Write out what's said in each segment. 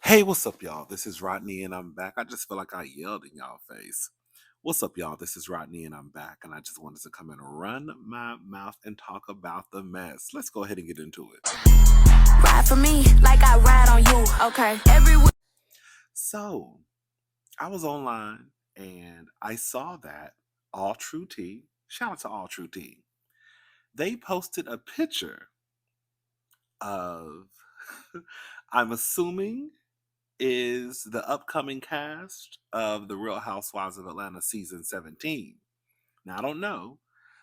Hey, what's up, y'all? This is Rodney, and I'm back. I just feel like I yelled in y'all face. What's up, y'all? This is Rodney, and I'm back, and I just wanted to come and run my mouth and talk about the mess. Let's go ahead and get into it. Ride for me like I ride on you. Okay. So, I was online, and I saw that All True Tea, shout out to All True Tea, they posted a picture of, I'm assuming, is the upcoming cast of The Real Housewives of Atlanta season 17. Now, I don't know,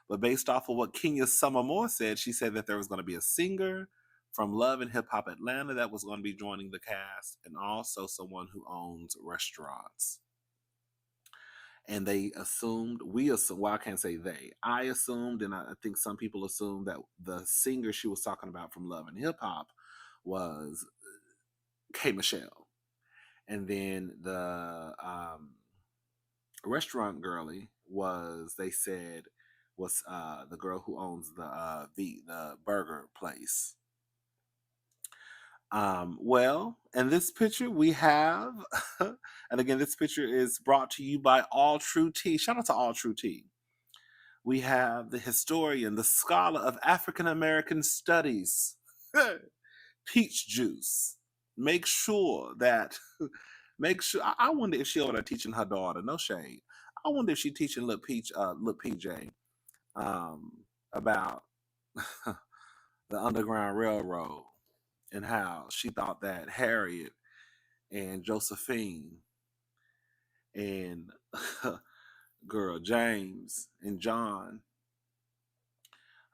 but based off of what Kenya Summer Moore said, she said that there was going to be a singer from Love and Hip Hop Atlanta that was going to be joining the cast, and also someone who owns restaurants. And they assumed, well, I can't say they, I assumed, and I think some people assumed that the singer she was talking about from Love and Hip Hop was K. Michelle. And then the restaurant girly they said was the girl who owns the burger place. Well, in this picture we have, and again, this picture is brought to you by All True Tea. Shout out to All True Tea. We have the historian, the scholar of African American studies, Peach Juice. Make sure that, I wonder if she over there teaching her daughter, no shade. I wonder if she teaching little PJ, about the Underground Railroad and how she thought that Harriet and Josephine and girl James and John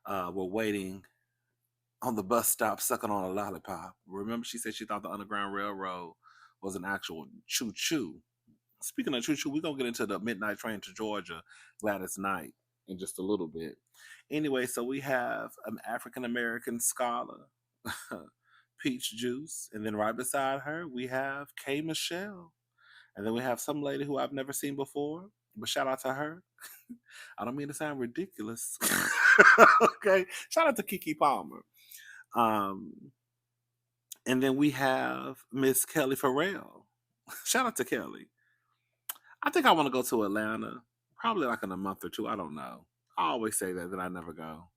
were waiting on the bus stop sucking on a lollipop. Remember, she said she thought the Underground Railroad was an actual choo-choo. Speaking of choo-choo, we're going to get into the Midnight Train to Georgia, Gladys Knight, in just a little bit. Anyway, so we have an African-American scholar, Peach Juice, and then right beside her, we have K. Michelle. And then we have some lady who I've never seen before, but shout out to her. I don't mean to sound ridiculous. Okay, shout out to Keke Palmer. And then we have Miss Kelly Farrell. Shout out to Kelly. I think I want to go to Atlanta, probably like in a month or two. I don't know. I always say that, then I never go.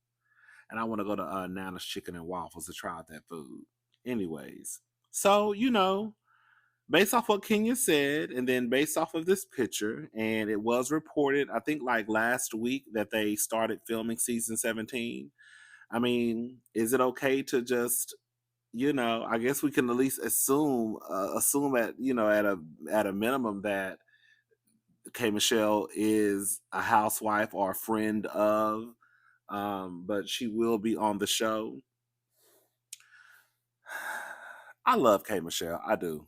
And I want to go to Nana's Chicken and Waffles to try out that food. Anyways, so, based off what Kenya said, and then based off of this picture, and it was reported, I think like last week, that they started filming season 17. I mean, is it okay to just, I guess we can at least assume at a minimum that K. Michelle is a housewife or a friend of, but she will be on the show. I love K. Michelle. I do.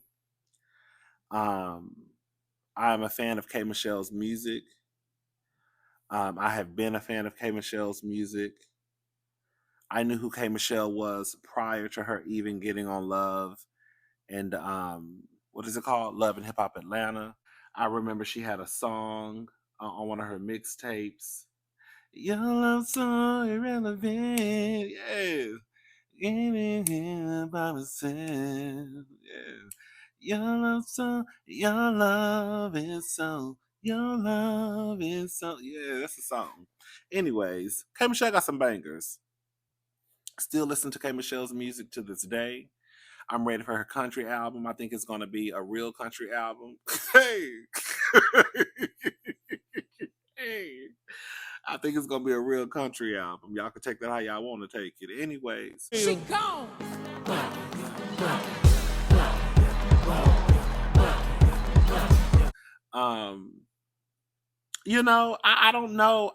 I'm a fan of K. Michelle's music. I have been a fan of K. Michelle's music. I knew who K. Michelle was prior to her even getting on Love and what is it called? Love and Hip Hop Atlanta. I remember she had a song on one of her mixtapes. Your love so irrelevant. Yeah. Getting here by myself. Yeah. Your love is so, your love is so. Yeah, that's a song. Anyways, K. Michelle got some bangers. Still listen to K. Michelle's music to this day. I'm ready for her country album. I think it's going to be a real country album. Hey. Hey. I think it's going to be a real country album. Y'all can take that how y'all want to take it. Anyways. She gone. I don't know.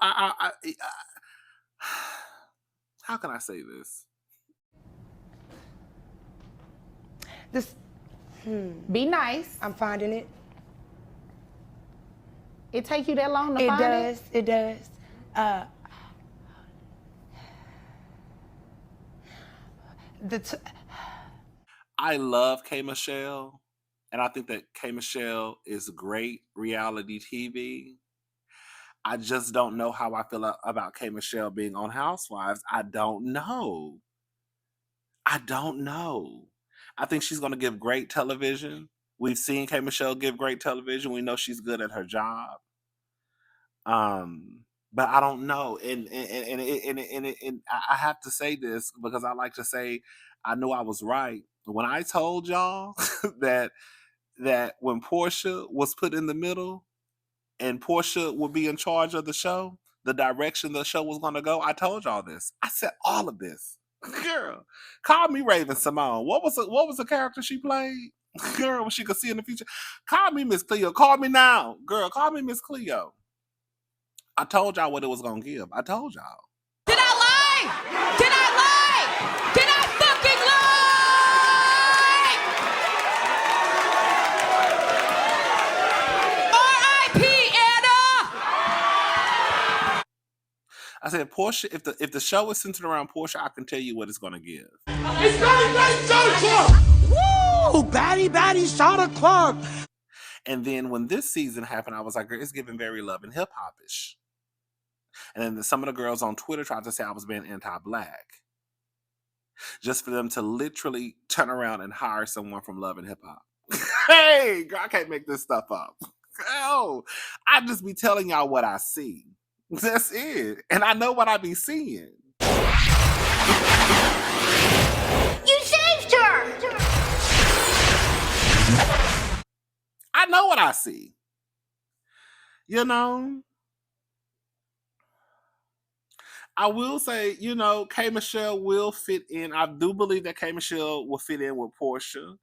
How can I say this? Be nice. I'm finding it. It take you that long to find it? It does. I love K. Michelle, and I think that K. Michelle is great reality TV. I just don't know how I feel about K. Michelle being on Housewives. I don't know. I think she's going to give great television. We've seen K. Michelle give great television. We know she's good at her job. But I don't know, and I have to say this because I like to say I knew I was right when I told y'all that when Portia was put in the middle and Portia would be in charge of the show, the direction the show was going to go. I told y'all this. I said all of this. Girl, call me Raven Simone. What was the character she played? Girl, when she could see in the future. Call me Miss Cleo. Call me now. Girl, call me Miss Cleo. I told y'all what it was gonna give. I told y'all. Did I lie? Did I lie? Did I fucking lie? R.I.P. Anna. I said, Portia, if the show is centered around Portia, I can tell you what it's gonna give. It's Gladys Knight! Woo! Batty, shot o'clock. And then when this season happened, I was like, girl, it's giving very love and hip hop-ish. And then some of the girls on Twitter tried to say I was being anti-black. Just for them to literally turn around and hire someone from Love and Hip Hop. Hey, girl, I can't make this stuff up. Oh, I just be telling y'all what I see. That's it. And I know what I be seeing. You saved her! I know what I see. You know? I will say, K. Michelle will fit in. I do believe that K. Michelle will fit in with Portia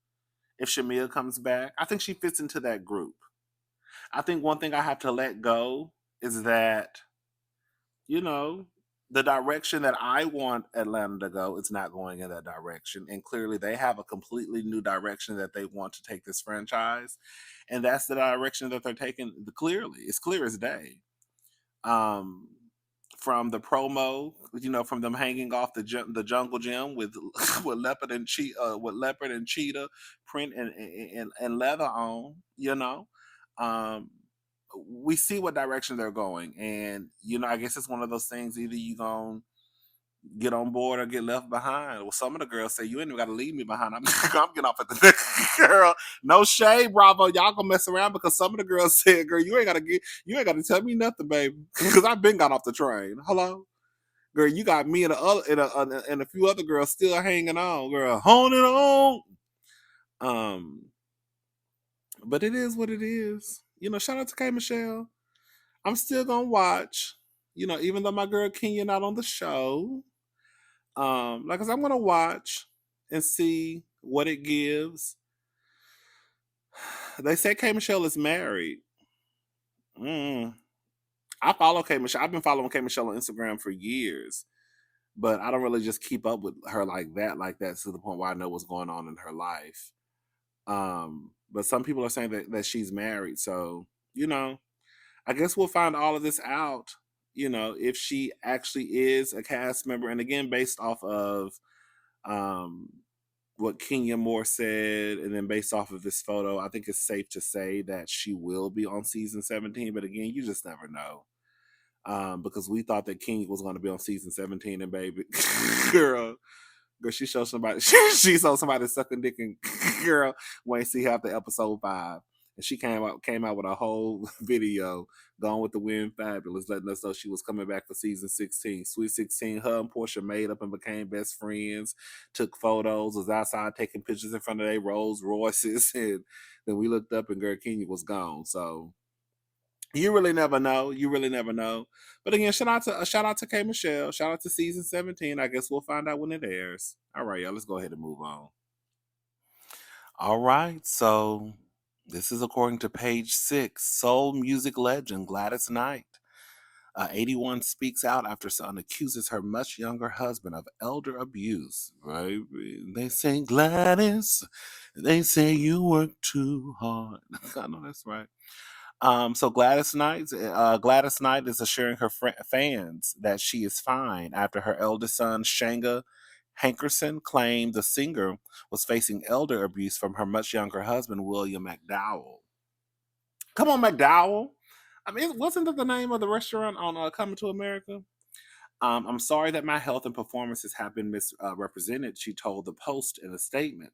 if Shamia comes back. I think she fits into that group. I think one thing I have to let go is that, the direction that I want Atlanta to go, it's not going in that direction. And clearly they have a completely new direction that they want to take this franchise. And that's the direction that they're taking. Clearly, it's clear as day. From the promo, from them hanging off the jungle gym with leopard and cheetah print and leather on, we see what direction they're going, and I guess it's one of those things. Either you gonna get on board or get left behind. Well, some of the girls say you ain't even got to leave me behind. I'm getting off at the next girl. No shade, Bravo. Y'all gonna mess around because some of the girls said, "Girl, you ain't gotta tell me nothing, baby, because I've been got off the train." Hello, girl, you got me and a few other girls still hanging on, girl, holding on. But it is what it is. Shout out to K. Michelle. I'm still gonna watch. Even though my girl Kenya not on the show. I'm gonna watch and see what it gives. They say K. Michelle is married. I follow K. Michelle. I've been following K. Michelle on Instagram for years, but I don't really just keep up with her like that to the point where I know what's going on in her life. But some people are saying that she's married, so I guess we'll find all of this out. If she actually is a cast member, and again, based off of what Kenya Moore said, and then based off of this photo, I think it's safe to say that she will be on season 17. But again, you just never know, because we thought that Kenya was going to be on season 17, and baby, girl, she showed somebody she saw somebody sucking dick, and girl, wait, see her after episode 5. And she came out with a whole video, Gone with the Wind Fabulous, letting us know she was coming back for season 16. Sweet 16, her and Portia made up and became best friends, took photos, was outside taking pictures in front of their Rolls Royces, and then we looked up and girl, Kenya was gone. So you really never know. But again, shout out to K. Michelle. Shout out to season 17. I guess we'll find out when it airs. All right, y'all, let's go ahead and move on. All right, so this is according to page 6. Soul music legend Gladys Knight, 81, speaks out after son accuses her much younger husband of elder abuse. Right? They say, Gladys, they say you work too hard. I know that's right. So Gladys Knight is assuring her fans that she is fine after her eldest son, Shanga Hankerson, claimed the singer was facing elder abuse from her much younger husband, William McDowell. Come on, McDowell. I mean, wasn't that the name of the restaurant on Coming to America? I'm sorry that my health and performances have been misrepresented, she told the Post in a statement.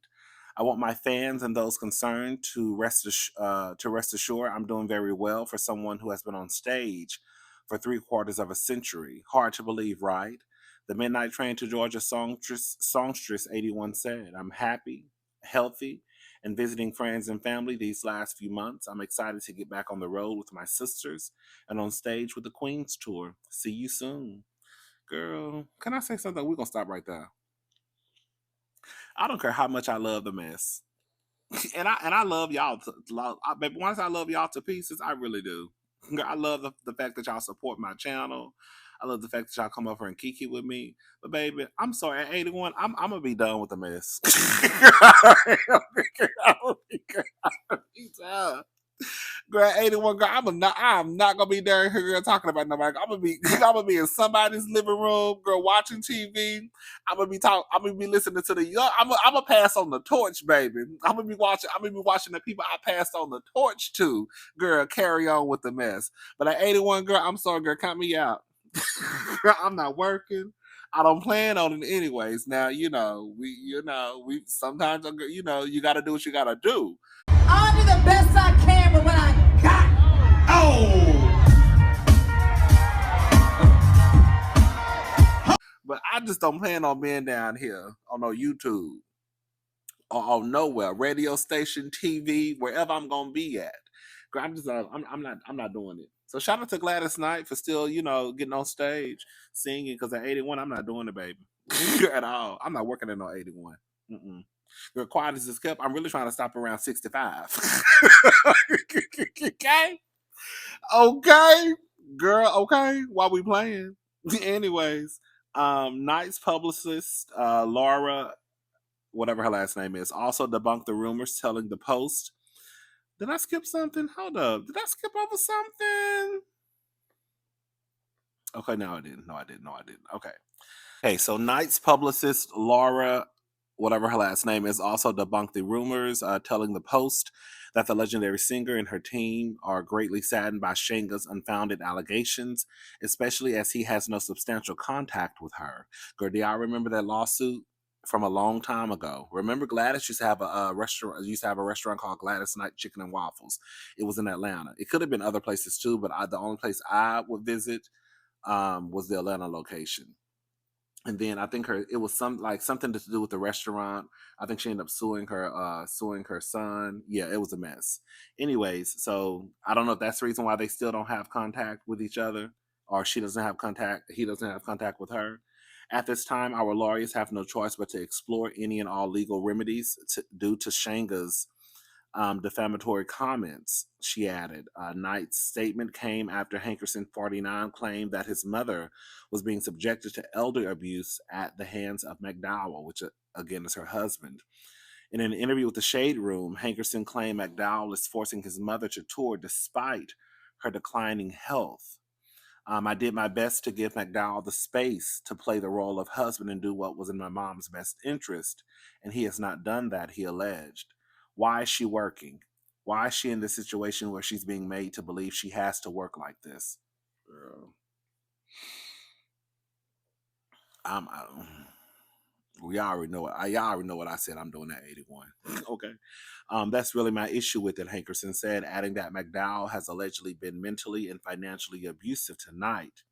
I want my fans and those concerned to rest assured I'm doing very well for someone who has been on stage for 3/4 of a century. Hard to believe, right? The Midnight Train to Georgia songstress 81 said, I'm happy, healthy, and visiting friends and family these last few months. I'm excited to get back on the road with my sisters and on stage with the Queen's Tour. See you soon. Girl, can I say something? We're going to stop right there. I don't care how much I love the mess. And I love y'all. Baby, once I love y'all to pieces, I really do. I love the fact that y'all support my channel. I love the fact that y'all come over and kiki with me. But baby, I'm sorry, at 81, I'm gonna be done with the mess. Girl, 81, girl, I'm not gonna be there here girl, talking about nobody. I'm gonna be in somebody's living room, girl, watching TV. I'm gonna be listening to the young. I'm gonna pass on the torch, baby. I'm gonna be watching the people I passed on the torch to, girl, carry on with the mess. But at 81, girl, I'm sorry, girl, count me out. Girl, I'm not working. I don't plan on it anyways. Now, we sometimes, you gotta do what you gotta do. I'll do the best I can with what I got. But I just don't plan on being down here on no YouTube or on nowhere, radio station, TV, wherever I'm gonna be at. Girl, I'm not doing it. So shout out to Gladys Knight for still, getting on stage singing. Because at 81, I'm not doing it, baby, at all. I'm not working at no 81. Girl, quiet as it's kept. I'm really trying to stop around 65. Okay, girl. Okay, while we playing. Anyways, Knight's publicist, Laura, whatever her last name is, also debunked the rumors, telling the Post. Did I skip something? Hold up. Did I skip over something? Okay, no, I didn't. Okay, so Knight's publicist, Laura, whatever her last name is, also debunked the rumors, telling the Post that the legendary singer and her team are greatly saddened by Shanga's unfounded allegations, especially as he has no substantial contact with her. Girl, do y'all remember that lawsuit from a long time ago? Remember Gladys used to have a restaurant called Gladys Knight Chicken and Waffles. It was in Atlanta. It could have been other places too, but the only place I would visit was the Atlanta location. And then I think it was something to do with the restaurant. I think she ended up suing her son. Yeah, it was a mess. Anyways, so I don't know if that's the reason why they still don't have contact with each other, or he doesn't have contact with her. At this time, our lawyers have no choice but to explore any and all legal remedies due to Shanga's defamatory comments, she added. Knight's statement came after Hankerson, 49, claimed that his mother was being subjected to elder abuse at the hands of McDowell, which again is her husband. In an interview with the Shade Room, Hankerson claimed McDowell is forcing his mother to tour despite her declining health. I did my best to give McDowell the space to play the role of husband and do what was in my mom's best interest, and he has not done that, he alleged. Why is she working? Why is she in this situation where she's being made to believe she has to work like this? Girl. Y'all already know what I said I'm doing at 81. Okay. That's really my issue with it, Hankerson said, adding that McDowell has allegedly been mentally and financially abusive tonight.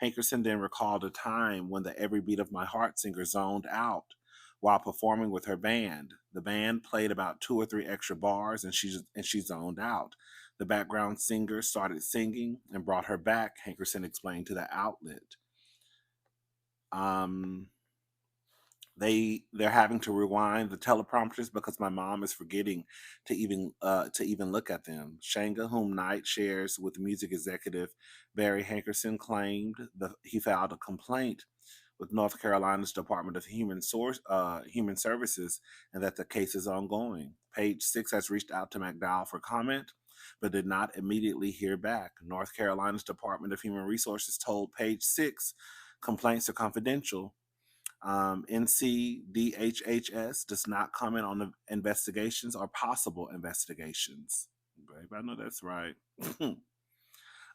Hankerson then recalled a time when the Every Beat of My Heart singer zoned out while performing with her band. The band played about 2 or 3 extra bars and she zoned out. The background singer started singing and brought her back, Hankerson explained to the outlet. They're having to rewind the teleprompters because my mom is forgetting to even look at them. Shanga, whom Knight shares with music executive Barry Hankerson, claimed that he filed a complaint with North Carolina's Department of Human Services and that the case is ongoing. Page 6 has reached out to McDowell for comment, but did not immediately hear back. North Carolina's Department of Human Resources told Page 6 complaints are confidential. NCDHHS does not comment on the investigations or possible investigations. Babe, I know that's right.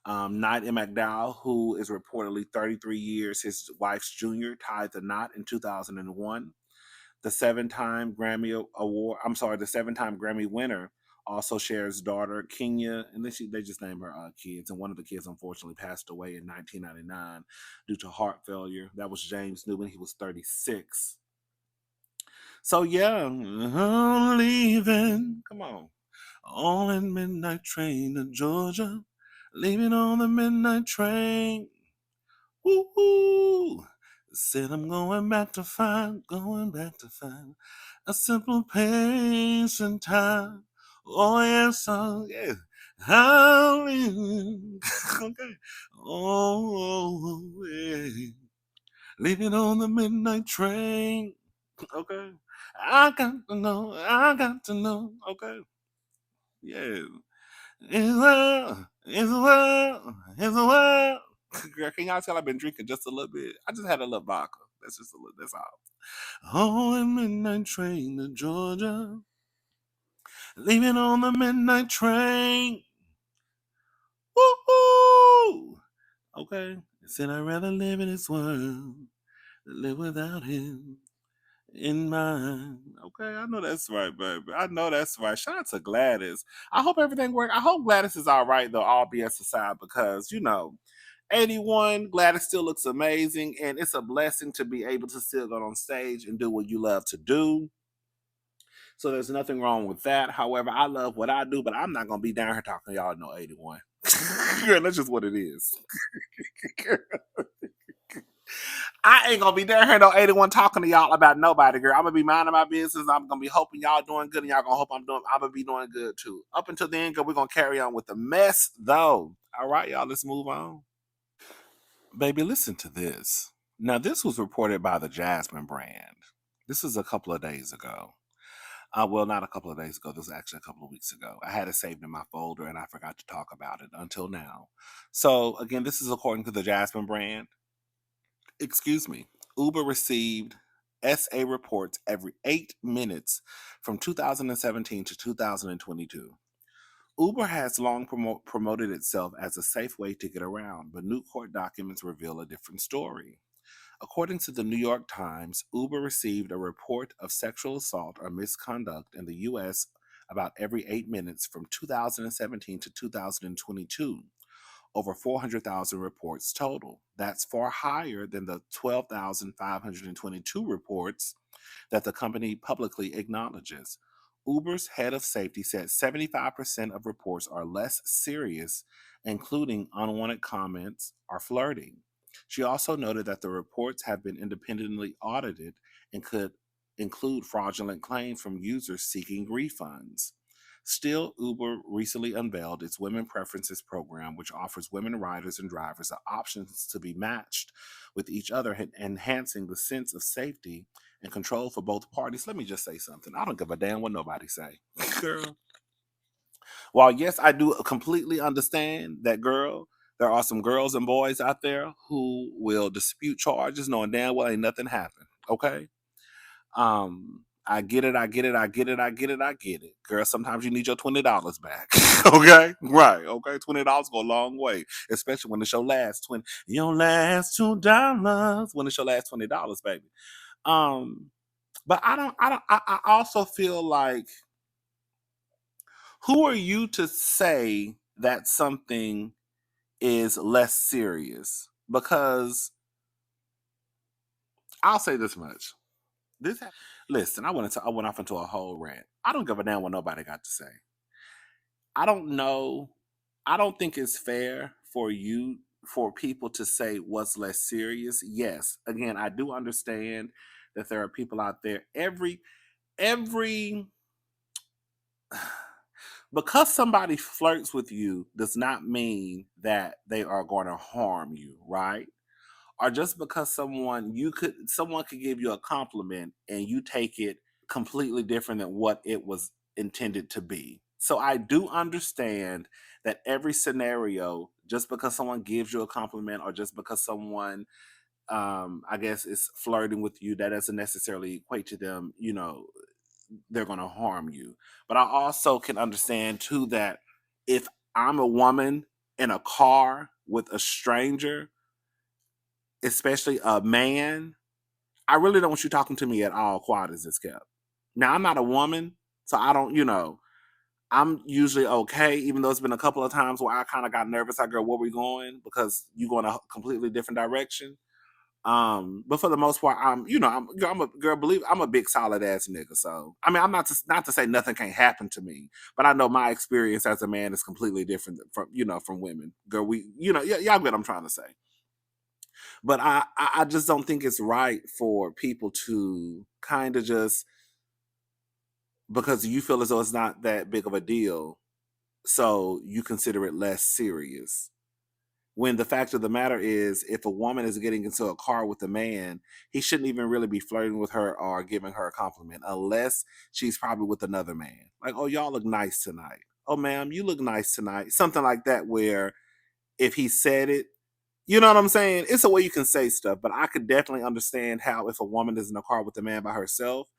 Knight and McDowell, who is reportedly 33 years his wife's junior, tied the knot in 2001. The 7-time Grammy Award, I'm sorry, the 7-time Grammy winner also shares daughter Kenya, and then they just name her kids. And one of the kids unfortunately passed away in 1999 due to heart failure. That was James Newman. He was 36. So yeah, I'm leaving. Come on that midnight train to Georgia, leaving on the midnight train. Woo-hoo. Said I'm going back to find a simple patient time. Oh yes, yeah. Okay. Oh, yeah. Leaving on the midnight train. Okay. I got to know. Okay. Yeah. It's well. Girl, can y'all tell I've been drinking just a little bit? I just had a little vodka. That's just a little, that's all. Oh, a midnight train to Georgia. Leaving on the midnight train. Woo-hoo! Okay. Said I'd rather live in this world than live without him in mind. Okay, I know that's right, baby. I know that's right. Shout out to Gladys. I hope everything works. I hope Gladys is all right, though, all BS aside, because, 81, Gladys still looks amazing, and it's a blessing to be able to still go on stage and do what you love to do. So there's nothing wrong with that. However, I love what I do, but I'm not going to be down here talking to y'all no 81. Girl, that's just what it is. I ain't gonna be down here no 81 talking to y'all about nobody, girl. I'm gonna be minding my business. I'm gonna be hoping y'all doing good, and y'all gonna hope I'm gonna be doing good too. Up until then, girl, we're gonna carry on with the mess, though. All right, y'all, let's move on. Baby, listen to this. Now, this was reported by the Jasmine brand. This is a couple of days ago. Well, not a couple of days ago. This was actually a couple of weeks ago. I had it saved in my folder, and I forgot to talk about it until now. So, again, this is according to the Jasmine brand. Excuse me. Uber received SA reports every 8 minutes from 2017 to 2022. Uber has long promoted itself as a safe way to get around, but new court documents reveal a different story. According to the New York Times, Uber received a report of sexual assault or misconduct in the U.S. about every 8 minutes from 2017 to 2022. Over 400,000 reports total. That's far higher than the 12,522 reports that the company publicly acknowledges. Uber's head of safety said 75% of reports are less serious, including unwanted comments or flirting. She also noted that the reports have been independently audited and could include fraudulent claims from users seeking refunds. Still, Uber recently unveiled its Women Preferences program, which offers women riders and drivers the options to be matched with each other, enhancing the sense of safety and control for both parties. Let me just say something. I don't give a damn what nobody say. Girl. While, yes, I do completely understand that, girl, there are some girls and boys out there who will dispute charges knowing damn well ain't nothing happened. Okay? I get it. Girl, sometimes you need your $20 back. Okay? Right. Okay. $20 go a long way. Especially when it's your last your last $2 when it's your last $20, baby. But I also feel like, who are you to say that something is less serious? Because I'll say this much. Listen, I went off into a whole rant. I don't give a damn what nobody got to say. I don't know. I don't think it's fair for people to say what's less serious. Yes, again, I do understand that there are people out there. Every because somebody flirts with you does not mean that they are going to harm you, right? Or just because someone could give you a compliment and you take it completely different than what it was intended to be. So I do understand that every scenario, just because someone gives you a compliment or just because someone I guess is flirting with you, that doesn't necessarily equate to them, they're going to harm you. But I also can understand too that if I'm a woman in a car with a stranger, especially a man, I really don't want you talking to me at all quiet as it's kept. Now, I'm not a woman, so I don't, I'm usually okay, even though it's been a couple of times where I kind of got nervous. Like, girl, where we going? Because you going a completely different direction. But for the most part, I'm a girl. Believe I'm a big solid ass nigga. So I mean, I'm not to say nothing can't happen to me, but I know my experience as a man is completely different from women. Girl, y'all get what I'm trying to say. But I just don't think it's right for people to kind of just because you feel as though it's not that big of a deal, so you consider it less serious. When the fact of the matter is, if a woman is getting into a car with a man, he shouldn't even really be flirting with her or giving her a compliment unless she's probably with another man. Like, oh, y'all look nice tonight. Oh, ma'am, you look nice tonight. Something like that, where if he said it, you know what I'm saying? It's a way you can say stuff, but I could definitely understand how if a woman is in a car with a man by herself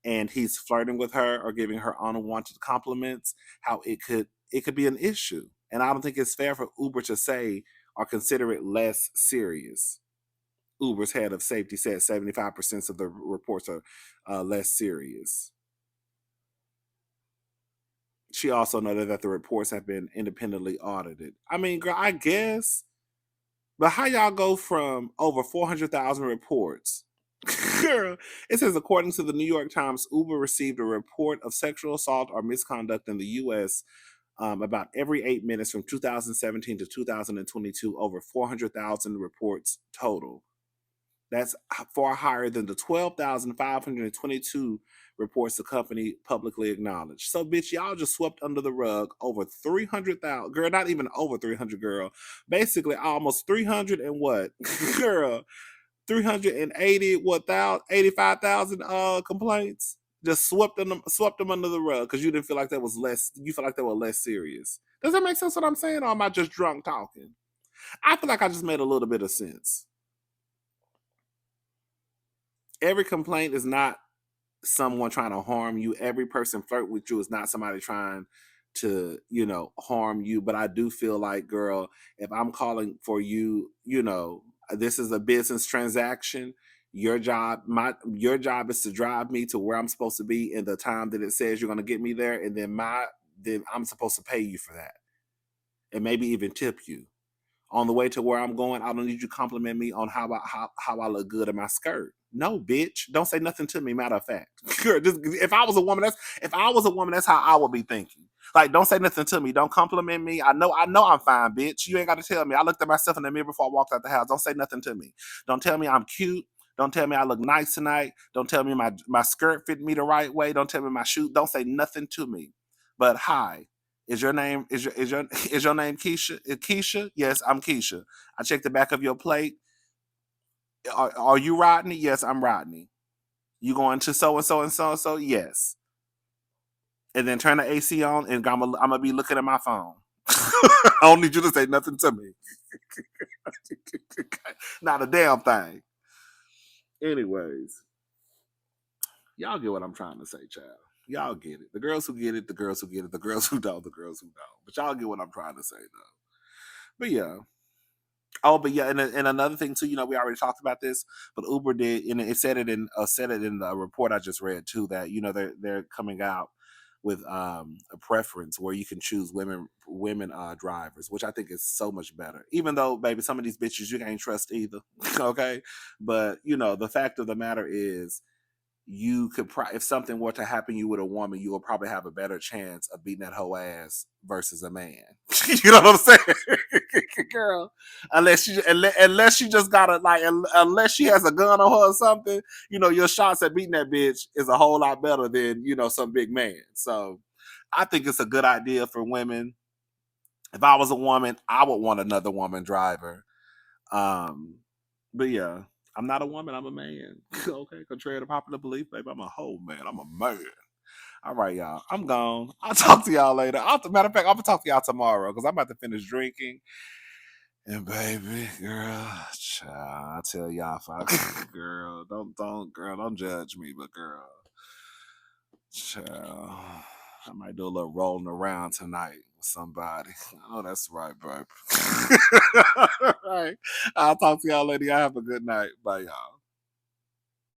and he's flirting with her or giving her unwanted compliments, how it could be an issue. And I don't think it's fair for Uber to say or consider it less serious. Uber's head of safety said 75% of the reports are less serious. She also noted that the reports have been independently audited. I mean, girl, I guess. But how y'all go from over 400,000 reports? Girl, it says, according to the New York Times, Uber received a report of sexual assault or misconduct in the U.S. About every 8 minutes from 2017 to 2022, over 400,000 reports total. That's far higher than the 12,522 reports the company publicly acknowledged. So, bitch, y'all just swept under the rug over 300,000. Girl, not even over 300, girl. Basically, almost 300 and what? Girl, 380, 85,000 complaints. Just swept them under the rug because you didn't feel like that was less. You feel like they were less serious. Does that make sense what I'm saying? Or am I just drunk talking? I feel like I just made a little bit of sense. Every complaint is not someone trying to harm you. Every person flirt with you is not somebody trying to, harm you. But I do feel like, girl, if I'm calling for you, this is a business transaction. Your job is to drive me to where I'm supposed to be in the time that it says you're going to get me there, and then I'm supposed to pay you for that, and maybe even tip you. On the way to where I'm going, I don't need you to compliment me on how I look good in my skirt. No, bitch. Don't say nothing to me. Matter of fact, if I was a woman, that's how I would be thinking. Like, don't say nothing to me. Don't compliment me. I know I'm fine, bitch. You ain't got to tell me. I looked at myself in the mirror before I walked out the house. Don't say nothing to me. Don't tell me I'm cute. Don't tell me I look nice tonight. Don't tell me my skirt fit me the right way. Don't tell me my shoe. Don't say nothing to me. But hi. Is your name Keisha? Keisha? Yes, I'm Keisha. I checked the back of your plate. Are you Rodney? Yes, I'm Rodney. You going to so and so and so and so? Yes. And then turn the AC on, and I'm gonna be looking at my phone. I don't need you to say nothing to me. Not a damn thing. Anyways, y'all get what I'm trying to say, child. Y'all get it. The girls who get it, the girls who get it, the girls who don't, the girls who don't. But y'all get what I'm trying to say, though. But yeah. Oh, but yeah, and another thing too, we already talked about this, but Uber did, and it said it in the report I just read too, that they're coming out with a preference where you can choose women drivers, which I think is so much better. Even though, baby, some of these bitches you can't trust either, okay? But the fact of the matter is, you could if something were to happen you with a woman, you will probably have a better chance of beating that whole ass versus a man. You know what I'm saying? Girl, unless she just got unless she has a gun on her or something, your shots at beating that bitch is a whole lot better than some big man. So I think it's a good idea for women. If I was a woman, I would want another woman driver. But yeah, I'm not a woman, I'm a man. Okay, contrary to popular belief, baby, I'm a whole man. I'm a man. All right, y'all. I'm gone. I'll talk to y'all later. Matter of fact, I'm gonna talk to y'all tomorrow because I'm about to finish drinking. And baby, girl, child, I tell y'all, girl, don't judge me, but girl, child, I might do a little rolling around tonight with somebody. Oh, that's right, babe. All right. I'll talk to y'all later. Y'all have a good night. Bye, y'all.